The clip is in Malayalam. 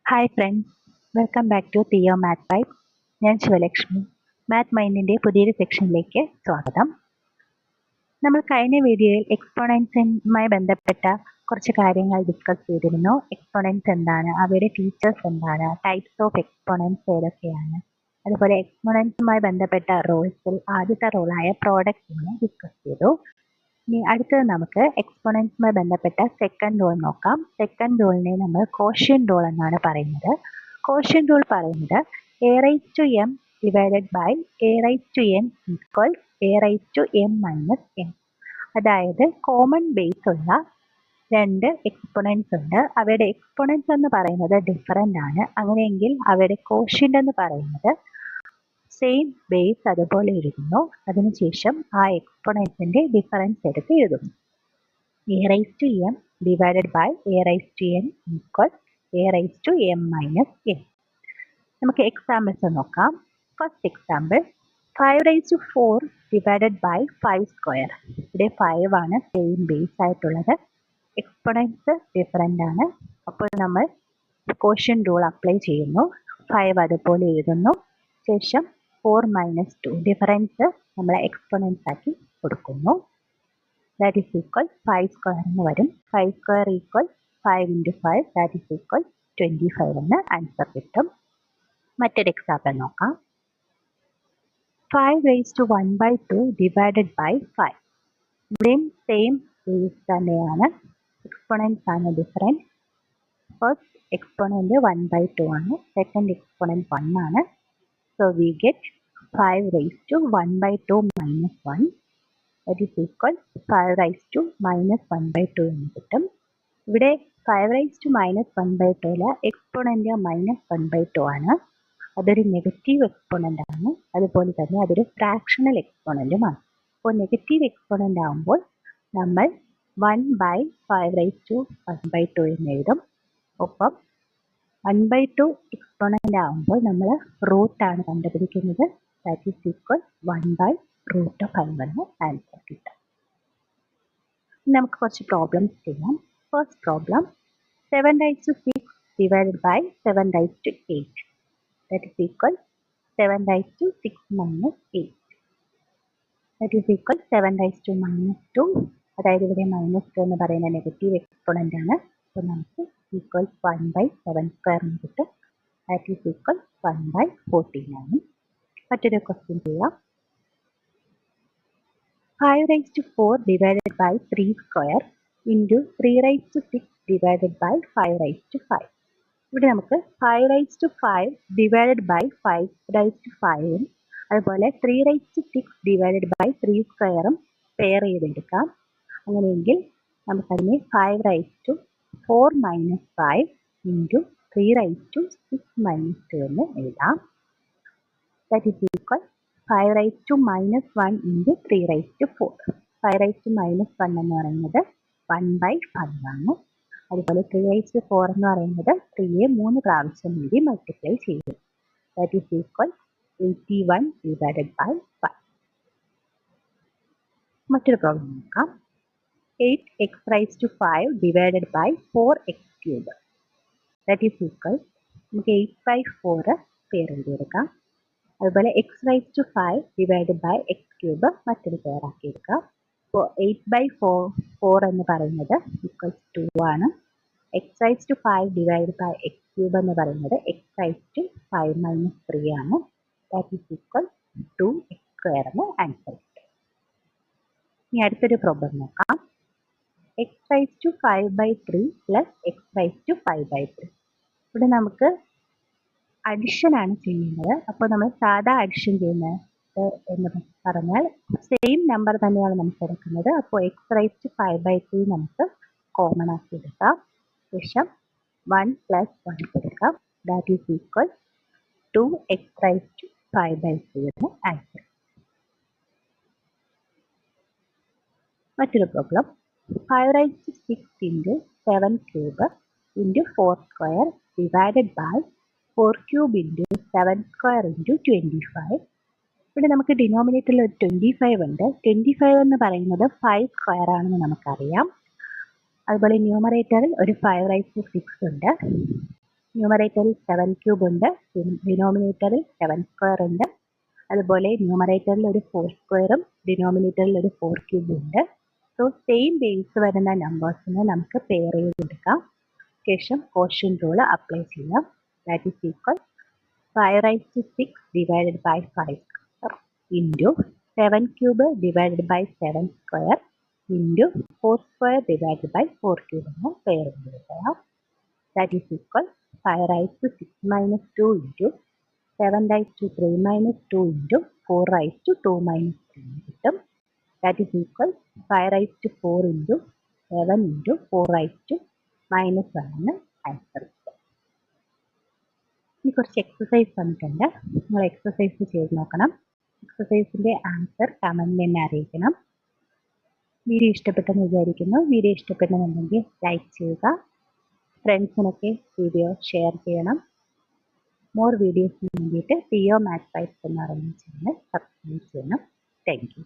Hi friends, welcome back to Theo math vibe. ഞാൻ ശിവലക്ഷ്മി. മാത്ത് മൈൻഡിൻ്റെ പുതിയൊരു സെക്ഷനിലേക്ക് സ്വാഗതം. നമ്മൾ കഴിഞ്ഞ വീഡിയോയിൽ എക്സ്പോണൻസുമായി ബന്ധപ്പെട്ട കുറച്ച് കാര്യങ്ങൾ ഡിസ്കസ് ചെയ്തിരുന്നു. എക്സ്പോണൻസ് എന്താണ്, അവയുടെ ഫീച്ചേഴ്സ് എന്താണ്, ടൈപ്സ് ഓഫ് എക്സ്പോണൻസ് ഏതൊക്കെയാണ്, അതുപോലെ എക്സ്പോണൻസുമായി ബന്ധപ്പെട്ട റൂൾസിൽ ആദ്യത്തെ റൂളായ പ്രോഡക്റ്റിനെ ഡിസ്കസ് ചെയ്തു. ഇനി അടുത്തത് നമുക്ക് എക്സ്പോണൻസുമായി ബന്ധപ്പെട്ട സെക്കൻഡ് റൂൾ നോക്കാം. സെക്കൻഡ് റൂളിനെ നമ്മൾ കോഷ്യന്റ് റൂൾ എന്നാണ് പറയുന്നത്. കോഷ്യന്റ് റൂൾ പറയുന്നത് a raised to m divided by a raised to n equals a raised to m minus n. അതായത് കോമൺ ബേസ് ഉള്ള രണ്ട് എക്സ്പോണൻസ് ഉണ്ട്. അവയുടെ എക്സ്പോണൻസ് എന്ന് പറയുന്നത് ഡിഫറൻ്റ് ആണ്. അങ്ങനെയെങ്കിൽ അവയുടെ കോഷ്യന്റ് എന്ന് പറയുന്നത് സെയിം ബേസ് അതുപോലെ എഴുതുന്നു. അതിനുശേഷം ആ എക്സ്പോണൻസിന്റെ ഡിഫറൻസ് എടുത്ത് എഴുതുന്നു. a raised to m divided by a raised to n equals a raised to m minus n. നമുക്ക് എക്സാമ്പിൾസ് നോക്കാം. First example 5 raised to 4 divided by 5 square. ഇവിടെ 5 ആണ് സെയിം ബേസ് ആയിട്ടുള്ളത്. എക്സ്പോണൻസ് ഡിഫറൻ്റ് ആണ്. അപ്പോൾ നമ്മൾ കോഷ്യന്റ് റൂൾ അപ്ലൈ ചെയ്യുന്നു. 5 അതുപോലെ എഴുതുന്നു. ശേഷം 4 minus 2 ഡിഫറൻസ് നമ്മൾ എക്സ്പോണൻസ് ആക്കി കൊടുക്കുന്നു. That is equal 5 square എന്ന് വരും. 5 square equal 5 into 5, that is equal 25 എന്ന് ആൻസർ കിട്ടും. മറ്റൊരു എക്സാമ്പിൾ നോക്കാം. 5 raised to 1 by 2 divided by 5. ഇവിടെയും സെയിം ബേസ് തന്നെയാണ്. എക്സ്പോണൻസ് ആണ് ഡിഫറൻറ്റ്. ഫസ്റ്റ് എക്സ്പോണൻറ്റ് 1 by 2 ആണ്. സെക്കൻഡ് എക്സ്പോണൻറ്റ് 1 ആണ്. So we get 5 raised to 1 by 2 minus 1. That is equal 5 raised to minus 1 by 2 എന്ന് കിട്ടും. ഇവിടെ 5 raised to minus 1 by 2 exponent minus 1 by 2 ആണ്. അതൊരു നെഗറ്റീവ് എക്സ്പോണൻ്റ് ആണ്. അതുപോലെ തന്നെ അതൊരു ഫ്രാക്ഷണൽ എക്സ്പോണൻ്റുമാണ്. അപ്പോൾ നെഗറ്റീവ് എക്സ്പോണൻ്റ് ആകുമ്പോൾ നമ്മൾ 1 by 5 raised to 1 by 2 എന്ന് എഴുതും. ഒപ്പം 1 by 2 എക്സ്പോണൻ്റ് ആകുമ്പോൾ നമ്മൾ റൂട്ടാണ് കണ്ടുപിടിക്കുന്നത്. That is equal 1 by root of 5 എന്ന് ആൻസർ കിട്ടും. നമുക്ക് കുറച്ച് പ്രോബ്ലംസ് ചെയ്യാം. First problem 7 raised to 6 divided by 7 raised to 8. That is equal 7 raised to 6 minus 8. That is equal 7 raised to minus 2. അതായത് ഇവിടെ മൈനസ് 2 എന്ന് പറയുന്ന നെഗറ്റീവ് എക്സ്പോണൻ്റ് ആണ്. അപ്പോൾ നമുക്ക് ഈക്വൽ 1 by 7 സ്ക്വയർ എന്ന് കിട്ടും. That is equal 1 by 49. മറ്റൊരു ക്വസ്റ്റ്യൻ ചെയ്യാം. 5 raised to 4 divided by 3 square into 3 raised to 6 divided by 5 raised to 5. ഇവിടെ നമുക്ക് 5 raised to 5 divided by 5 raised to 5 അതുപോലെ 3 raised to 6 divided by 3 സ്ക്വയറും പെയർ ചെയ്തെടുക്കാം. അങ്ങനെയെങ്കിൽ നമുക്കതിനെ 5 raised to 4 minus 5 into 3 raised to 6 minus 2 എന്ന് എഴുതാം. That is equal 5 raised to minus 1 into 3 raised to 4. 5 raised to minus 1 എന്ന് പറയുന്നത് 1 by 5 ആണ്. അതുപോലെ 3 raised to 4 എന്ന് പറയുന്നത് 3യെ 3 പ്രാവശ്യം കൂടി മൾട്ടിപ്ലൈ ചെയ്യും. That is equal 81 divided by 5. മറ്റൊരു പ്രോബ്ലം നോക്കാം. 8x raised to 5 divided by 4x cube. That is equal നമുക്ക് 8 by 4 പെയർ ചെയ്തെടുക്കാം. അതുപോലെ x raise to 5 divide by x cube മറ്റൊരു പെയർ ആക്കി എടുക്കാം. അപ്പോൾ 8 by 4 എന്ന് പറയുന്നത് ഈക്വൽസ് 2 ആണ്. X raise to 5 divide by x cube എന്ന് പറയുന്നത് എക്സ് റൈസ് ടു 5 minus 3 ആണ്. That is equal 2x square എന്ന് ആൻസർ കിട്ടും. ഇനി അടുത്തൊരു പ്രോബ്ലം നോക്കാം. X raise to 5 by 3 plus x raise to 5 by 3. ഇവിടെ നമുക്ക് അഡിഷൻ ആണ് ചെയ്യുന്നത്. അപ്പോൾ നമ്മൾ സാധാ അഡിഷൻ ചെയ്യുന്നത് എന്ന് പറഞ്ഞാൽ സെയിം നമ്പർ തന്നെയാണ് നമുക്ക് എടുക്കുന്നത്. അപ്പോൾ എക്സ് റൈസ് ടു 5 by 3 നമുക്ക് കോമൺ ആക്കി എടുക്കാം. ശേഷം 1 plus 1 കൊടുക്കാം. That is equal 2x raise to 5 by 3 എന്ന് ആൻസർ. മറ്റൊരു problem 5 raised to 6 into 7 cube into 4 square divided by 4 cube into 7 square into 25. ഇവിടെ നമുക്ക് ഡിനോമിനേറ്ററിൽ ഒരു 25 ഉണ്ട്. 25 എന്ന് പറയുന്നത് 5 സ്ക്വയർ ആണെന്ന് നമുക്കറിയാം. അതുപോലെ ന്യൂമറേറ്ററിൽ ഒരു 5 raised to 6 ഉണ്ട്. ന്യൂമറേറ്ററിൽ 7³ ഉണ്ട്, ഡിനോമിനേറ്ററിൽ 7² ഉണ്ട്. അതുപോലെ ന്യൂമറേറ്ററിൽ ഒരു 4² ഡിനോമിനേറ്ററിൽ ഒരു 4³ ഉണ്ട്. സോ സെയിം ബേസ് വരുന്ന നമ്പേഴ്സിനെ നമുക്ക് പെയർ ചെയ്തെടുക്കാം. ശേഷം ക്വോഷ്യന്റ് റൂൾ അപ്ലൈ ചെയ്യാം. That is equal 5⁻6 divided by 5 into 7³ divided by 7² into 4² divided by 4³ എന്ന് പെയർ ചെയ്തെടുക്കാം. That is equal 5⁻6 minus 2 into 7⁻3 minus 2 into 4⁻2 minus 3 കിട്ടും. That is equal 5⁻4 into 7 into 4⁻2 minus 1 എന്ന് ആൻസർ കിട്ടും. ഇനി കുറച്ച് എക്സസൈസ് തന്നിട്ടുണ്ട്, നിങ്ങൾ എക്സസൈസ് ചെയ്ത് നോക്കണം. എക്സസൈസിൻ്റെ ആൻസർ കമൻറ്റിൽ എന്നെ അറിയിക്കണം. വീഡിയോ ഇഷ്ടപ്പെട്ടെന്ന് വിചാരിക്കുന്നു. വീഡിയോ ഇഷ്ടപ്പെടുന്നുണ്ടെങ്കിൽ ലൈക്ക് ചെയ്യുക, ഫ്രണ്ട്സിനൊക്കെ വീഡിയോ ഷെയർ ചെയ്യണം. മോർ വീഡിയോസിന് വേണ്ടിയിട്ട് ടിയോ മാത്സ് പൈപ്സ് എന്ന് പറയുന്ന ചാനൽ സബ്സ്ക്രൈബ് ചെയ്യണം. Thank you.